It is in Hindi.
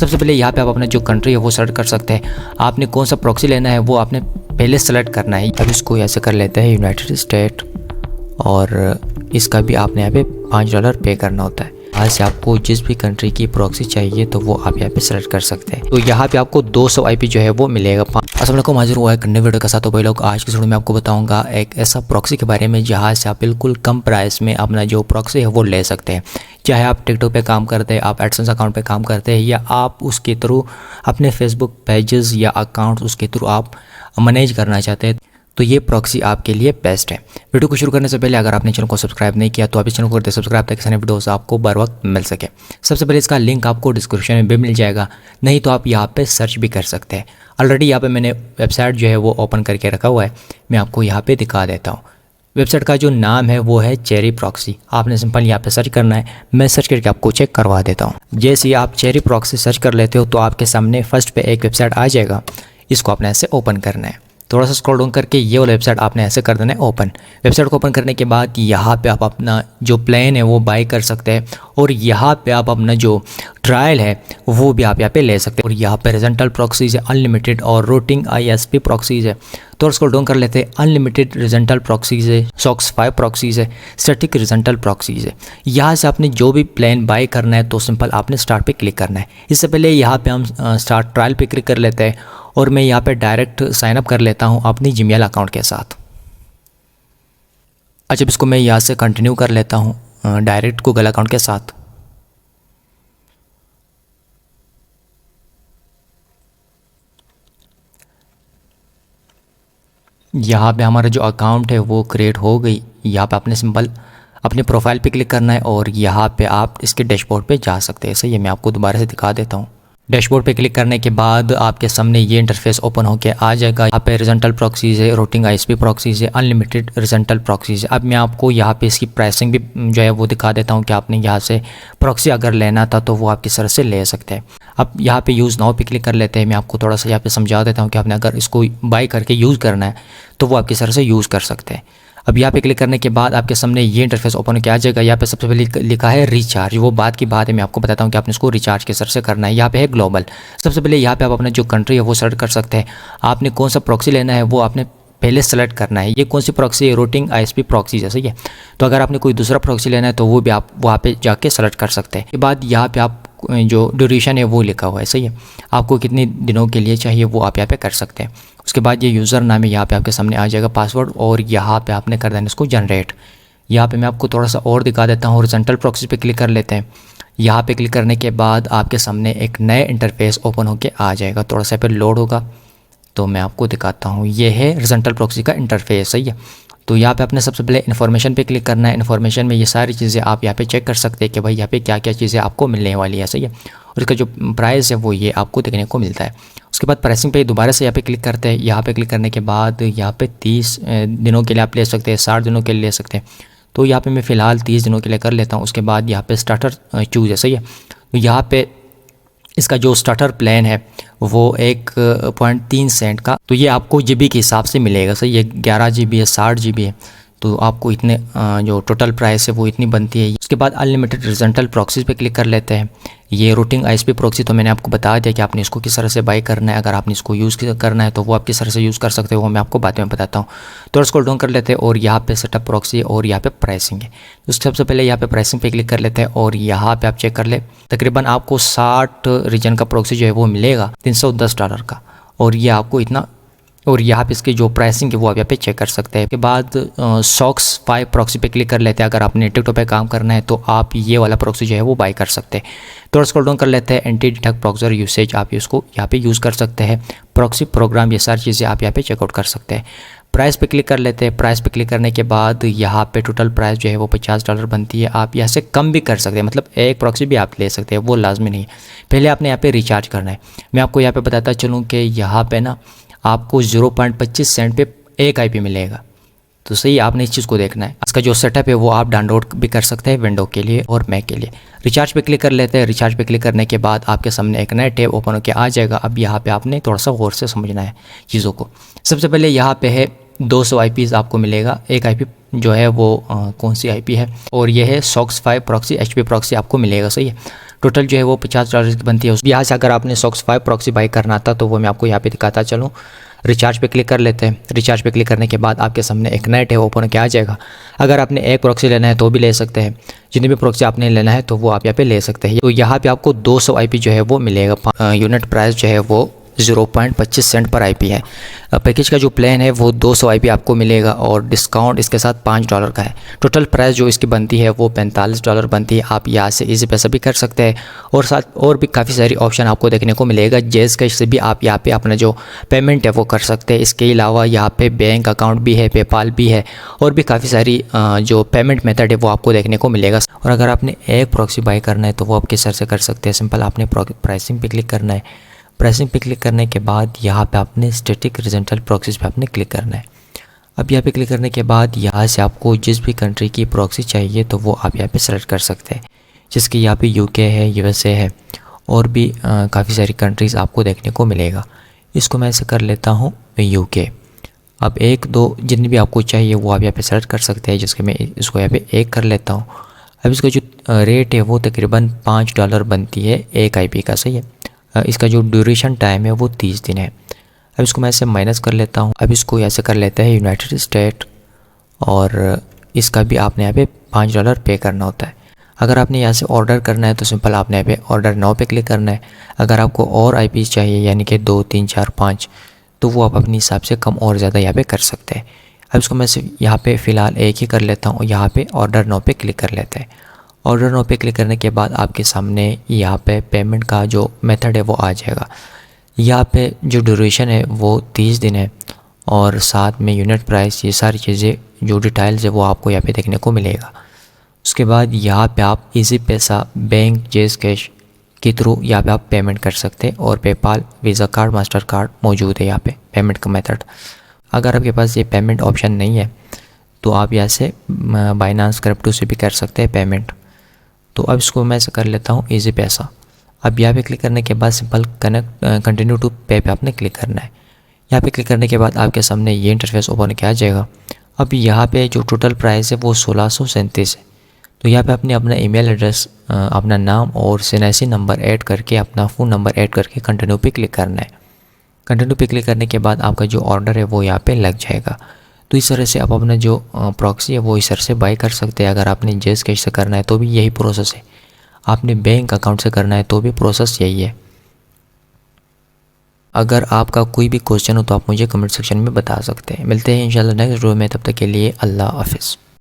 सबसे पहले यहाँ पे आप अपना जो कंट्री है वो सेलेक्ट कर सकते हैं। आपने कौन सा प्रॉक्सी लेना है वो आपने पहले सेलेक्ट करना है। अब इसको ऐसे कर लेते हैं यूनाइटेड स्टेट, और इसका भी आपने यहाँ पे $5 पे करना होता है। यहाँ से आपको जिस भी कंट्री की प्रॉक्सी चाहिए तो वो आप यहाँ पे सेलेक्ट कर सकते हैं। तो यहाँ पे आपको 200 IP जो है वो मिलेगा। अस्सलाम वालेकुम, हाजिर हुआ है नए वीडियो के साथ। तो भाई लोग, आज की वीडियो में आपको बताऊंगा एक ऐसा प्रॉक्सी के बारे में जहाँ से आप बिल्कुल कम प्राइस में अपना जो प्रॉक्सी है वो ले सकते हैं। चाहे आप टिकटॉक पे काम करते हैं, आप एडसेंस अकाउंट पे काम करते हैं, या आप उसके थ्रू अपने फेसबुक पेजेस या अकाउंट उसके थ्रू आप मैनेज करना चाहते हैं, तो ये प्रॉक्सी आपके लिए बेस्ट है। वीडियो को शुरू करने से पहले अगर आपने चैनल को सब्सक्राइब नहीं किया तो आप इस चैनल को कर दे सब्सक्राइब, ताकि सारे वीडियोस आपको बर वक्त मिल सके। सबसे पहले इसका लिंक आपको डिस्क्रिप्शन में भी मिल जाएगा, नहीं तो आप यहाँ पे सर्च भी कर सकते हैं। ऑलरेडी यहाँ पे मैंने वेबसाइट जो है वो ओपन करके रखा हुआ है, मैं आपको यहाँ पे दिखा देता हूँ। वेबसाइट का जो नाम है वो है चेरी प्रॉक्सी। आपने सिंपल यहाँ पे सर्च करना है, मैं सर्च करके आपको चेक करवा देता हूँ। जैसे ही आप चेरी प्रॉक्सी सर्च कर लेते हो तो आपके सामने फर्स्ट पे एक वेबसाइट आ जाएगा, इसको आपने ऐसे ओपन करना है। थोड़ा सा स्क्रॉल डाउन करके ये वाला वेबसाइट आपने ऐसे कर देना है ओपन। वेबसाइट को ओपन करने के बाद यहाँ पे आप अपना जो प्लान है वो बाय कर सकते हैं, और यहाँ पे आप अपना जो ट्रायल है वो भी आप यहाँ पे ले सकते हैं। और यहाँ पे रिजल्टल प्रॉक्सीज है अनलिमिटेड, और रूटिंग ISP प्रॉक्सीज है। तो स्क्रॉल डाउन कर लेते हैं, अनलिमिटेड रिजल्टल प्रॉक्सीज है, SOCKS 5 प्रॉक्सीज है, स्टैटिक रिजल्टल प्रॉक्सीज है। यहाँ से आपने जो भी प्लान बाय करना है तो सिंपल आपने स्टार्ट पे क्लिक करना है। इससे पहले यहाँ पे हम स्टार्ट ट्रायल पे क्लिक कर लेते हैं, और मैं यहाँ पे डायरेक्ट साइन अप कर लेता हूँ अपनी जीमेल अकाउंट के साथ। अच्छा, इसको मैं यहाँ से कंटिन्यू कर लेता हूँ डायरेक्ट गूगल अकाउंट के साथ। यहाँ पे हमारा जो अकाउंट है वो क्रिएट हो गई। यहाँ पे आपने सिंपल अपने प्रोफाइल पे क्लिक करना है, और यहाँ पे आप इसके डैशबोर्ड पे जा सकते हैं। सही है, मैं आपको दोबारा से दिखा देता हूँ। डैशबोर्ड पे क्लिक करने के बाद आपके सामने ये इंटरफेस ओपन होके आ जाएगा। यहाँ पे रिजल्टल प्रॉक्सीज है, रूटिंग ISP प्रॉक्सीज है, अनलिमिटेड रिजल्टल प्रॉक्सीज है। अब मैं आपको यहाँ पे इसकी प्राइसिंग भी जो है वो दिखा देता हूँ कि आपने यहाँ से प्रॉक्सी अगर लेना था तो वो आप किस तरह से ले सकते हैं। अब यहाँ पे यूज़ नाउ पे क्लिक कर लेते हैं। मैं आपको थोड़ा सा यहाँ पे समझा देता हूँ कि आपने अगर इसको बाय करके यूज़ करना है तो वो आप किस तरह से यूज़ कर सकते हैं। अब यहाँ पे क्लिक करने के बाद आपके सामने ये इंटरफेस ओपन होकर आ जाएगा। यहाँ पे सबसे पहले लिखा है रिचार्ज। वो बात की बात है, मैं आपको बताता हूँ कि आपने इसको रिचार्ज किस तरह से करना है। यहाँ पे है ग्लोबल। सबसे पहले यहाँ पे आप अपना जो कंट्री है वो सेलेक्ट कर सकते हैं। आपने कौन सा प्रॉक्सी लेना है वो आपने पहले सेलेक्ट करना है। ये कौन सी प्रॉक्सी है? रूटिंग ISP प्रॉक्सी जैसे है। तो अगर आपने कोई दूसरा प्रॉक्सी लेना है तो वो भी आप वहाँ पे जाके सेलेक्ट कर सकते हैं। के बाद यहाँ पे आप जो ड्यूरेशन है वो लिखा हुआ है, सही है, आपको कितने दिनों के लिए चाहिए वो आप यहाँ पे कर सकते हैं। उसके बाद ये यूज़र नाम है, यहाँ पे आपके सामने आ जाएगा पासवर्ड, और यहाँ पे आपने कर देना इसको जनरेट। यहाँ पे मैं आपको थोड़ा सा और दिखा देता हूँ। हॉरिजॉन्टल प्रॉक्सी पे क्लिक कर लेते हैं। यहाँ पे क्लिक करने के बाद आपके सामने एक नए इंटरफेस ओपन होके आ जाएगा। थोड़ा सा पे लोड होगा तो मैं आपको दिखाता हूँ। ये है हॉरिजॉन्टल प्रॉक्सी का इंटरफेस, सही है। तो यहाँ पे आपने सबसे पहले इन्फॉर्मेशन पे क्लिक करना है। इन्फॉर्मेशन में ये सारी चीज़ें आप यहाँ पे चेक कर सकते हैं कि भाई यहाँ पे क्या क्या चीज़ें आपको मिलने वाली है, सही है। और इसका जो प्राइस है वो ये आपको देखने को मिलता है। उसके बाद प्राइसिंग पे दोबारा से यहाँ पे क्लिक करते हैं। यहाँ पे क्लिक करने के बाद यहाँ पे 30 दिनों के लिए आप ले सकते हैं, 60 दिनों के लिए ले सकते हैं। तो यहाँ पे मैं फ़िलहाल 30 दिनों के लिए कर लेता हूँ। उसके बाद यहाँ पे स्टार्टर चूज़ है, सही है। तो यहाँ पे इसका जो स्टार्टर प्लान है वो 1.3 सेंट का, तो ये आपको GB के हिसाब से मिलेगा, सही है। 11 GB है, 60 GB है, तो आपको इतने जो टोटल प्राइस है वो इतनी बनती है। उसके बाद अनलिमिटेड रिजल्टल प्रॉक्सीज पे क्लिक कर लेते हैं। ये रूटिंग ISP प्रॉक्सी तो मैंने आपको बता दिया कि आपने इसको किस तरह से बाय करना है। अगर आपने इसको यूज़ करना है तो वो आप किस तरह से यूज़ कर सकते हो वो मैं आपको बाद में बताता हूँ। तो स्क्रॉल डाउन कर लेते हैं, और यहाँ पे सेटअप प्रॉक्सी और यहाँ पे प्राइसिंग है। तो सबसे पहले यहाँ पे प्राइसिंग पे क्लिक कर लेते हैं, और यहाँ पे आप चेक कर ले, तकरीबन आपको 60 रीजन का प्रॉक्सी जो है वो मिलेगा $310 का, और ये आपको इतना। और यहाँ पे इसकी जो प्राइसिंग है वो आप यहाँ पे चेक कर सकते हैं। उसके बाद SOCKS 5 प्रॉक्सी पे क्लिक कर लेते हैं। अगर आपने टिकटॉक पे काम करना है तो आप ये वाला प्रॉक्सी जो है वो बाय कर सकते हैं। तो स्क्रॉल डाउन कर लेते हैं। एंटी डिटेक्ट प्रॉक्सर यूसेज आप इसको यहाँ पे यूज़ कर सकते हैं। प्रॉक्सी प्रोग्राम, ये सारी चीज़ें आप यहाँ पे चेकआउट कर सकते हैं। प्राइस पे क्लिक कर लेते हैं। प्राइस पे क्लिक करने के बाद यहाँ पे टोटल प्राइस जो है वो $50 बनती है। आप यहाँ से कम भी कर सकते हैं, मतलब एक प्रॉक्सी भी आप ले सकते हैं, वो लाजमी नहीं है। पहले आपने यहाँ पे रिचार्ज करना है। मैं आपको यहाँ पे बताता चलूँ कि यहाँ पे ना आपको 0.25 सेंट पे एक IP मिलेगा। तो सही, आपने इस चीज़ को देखना है। इसका जो सेटअप है वो आप डाउनलोड भी कर सकते हैं विंडो के लिए और मैक के लिए। रिचार्ज पे क्लिक कर लेते हैं। रिचार्ज पे क्लिक करने के बाद आपके सामने एक नया टैब ओपन होकर आ जाएगा। अब यहाँ पे आपने थोड़ा सा गौर से समझना है चीज़ों को। सबसे पहले यहाँ पे है 200 IPs आपको मिलेगा। एक IP जो है वो कौन सी IP है, और ये है SOCKS 5 प्रॉक्सी HP प्रॉक्सी आपको मिलेगा, सही है। टोटल जो है वो $50 की बनती है। यहाँ से अगर आपने SOX5 प्रॉक्सी बाई करना था तो वो मैं आपको यहाँ पे दिखाता चलूँ। रिचार्ज पे क्लिक कर लेते हैं। रिचार्ज पे क्लिक करने के बाद आपके सामने एक नेट है ओपन क्या आ जाएगा। अगर आपने एक प्रॉक्सी लेना है तो भी ले सकते हैं, जितनी भी प्रॉक्सी आपने लेना है तो वो आप यहाँ पे ले सकते हैं। तो यहाँ पे आपको 200 IP जो है वो मिलेगा। यूनिट प्राइस जो है वो 0.25 सेंट पर IP है। पैकेज का जो प्लान है वो 200 IP आपको मिलेगा और डिस्काउंट इसके साथ $5 का है। टोटल प्राइस जो इसकी बनती है वो $45 बनती है। आप यहाँ से इजी पैसा भी कर सकते हैं और साथ और भी काफ़ी सारी ऑप्शन आपको देखने को मिलेगा। जैज़ कैश से भी आप यहाँ पे अपना जो पेमेंट है वो कर सकते हैं। इसके अलावा यहाँ पे बैंक अकाउंट भी है, पेपाल भी है और भी काफ़ी सारी जो पेमेंट मेथड है वो आपको देखने को मिलेगा। और अगर आपने एक प्रॉक्सी बाई करना है तो वो आप किस तरह से कर सकते हैं। सिंपल आपने प्राइसिंग पे क्लिक करना है। प्राइसिंग पे क्लिक करने के बाद यहाँ पे आपने स्टैटिक हॉरिजॉन्टल प्रॉक्सीज पे आपने क्लिक करना है। अब यहाँ पे क्लिक करने के बाद यहाँ से आपको जिस भी कंट्री की प्रॉक्सी चाहिए तो वो आप यहाँ पे सेलेक्ट कर सकते हैं, जिसकी यहाँ पे UK है, USA है और भी काफ़ी सारी कंट्रीज़ आपको देखने को मिलेगा। इसको मैं ऐसे कर लेता हूँ UK। अब एक दो जितनी भी आपको चाहिए वो आप यहाँ पे सेलेक्ट कर सकते हैं, जिसके मैं इसको यहाँ पे एक कर लेता हूँ। अब इसका जो रेट है वो तकरीबन $5 बनती है एक IP का, सही है। इसका जो ड्यूरेशन टाइम है वो 30 दिन है। अब इसको मैं ऐसे माइनस कर लेता हूँ। अब इसको ऐसे कर लेते हैं यूनाइटेड स्टेट और इसका भी आपने यहाँ पे $5 पे करना होता है। अगर आपने यहाँ से ऑर्डर करना है तो सिंपल आपने यहाँ पे ऑर्डर नाउ पे क्लिक करना है। अगर आपको और IPs चाहिए यानी कि 2, 3, 4, 5 तो वो आप अपने हिसाब से कम और ज़्यादा यहाँ पे कर सकते हैं। अब इसको मैं सिर्फ यहाँ पे फ़िलहाल एक ही कर लेता हूँ। यहाँ पे ऑर्डर नाउ पे क्लिक कर लेते हैं। ऑर्डर नाउ पे क्लिक करने के बाद आपके सामने यहाँ पे पेमेंट का जो मेथड है वो आ जाएगा। यहाँ पे जो ड्यूरेशन है वो 30 दिन है और साथ में यूनिट प्राइस, ये सारी चीज़ें जो डिटेल्स है वो आपको यहाँ पे देखने को मिलेगा। उसके बाद यहाँ पे आप इजी पैसा, बैंक, जैज़ कैश के थ्रू यहाँ पे आप पेमेंट कर सकते हैं और PayPal, visa card, master card मौजूद है यहाँ पे पेमेंट का मेथड। अगर आपके पास ये पेमेंट ऑप्शन नहीं है तो आप यहाँ से बाइनांस क्रिप्टो से भी कर सकते हैं पेमेंट। तो अब इसको मैं ऐसे कर लेता हूँ इजी पैसा। अब यहाँ पे क्लिक करने के बाद सिंपल कंटिन्यू टू पे पे आपने क्लिक करना है। यहाँ पे क्लिक करने के बाद आपके सामने ये इंटरफेस ओपन किया जाएगा। अब यहाँ पे जो टोटल प्राइस है वो 1637 है। तो यहाँ पे आपने अपना ईमेल एड्रेस, अपना नाम और CNIC नंबर ऐड करके, अपना फ़ोन नंबर ऐड करके कंटिन्यू पे क्लिक करना है। कंटिन्यू पे क्लिक करने के बाद आपका जो ऑर्डर है वो यहाँ पे लग जाएगा। तो इस तरह से आप अपना जो प्रॉक्सी है वो इस तरह से बाई कर सकते हैं। अगर आपने जैज़ कैश से करना है तो भी यही प्रोसेस है, आपने बैंक अकाउंट से करना है तो भी प्रोसेस यही है। अगर आपका कोई भी क्वेश्चन हो तो आप मुझे कमेंट सेक्शन में बता सकते हैं। मिलते हैं इंशाल्लाह नेक्स्ट वीडियो में, तब तक के लिए अल्लाह हाफिज़।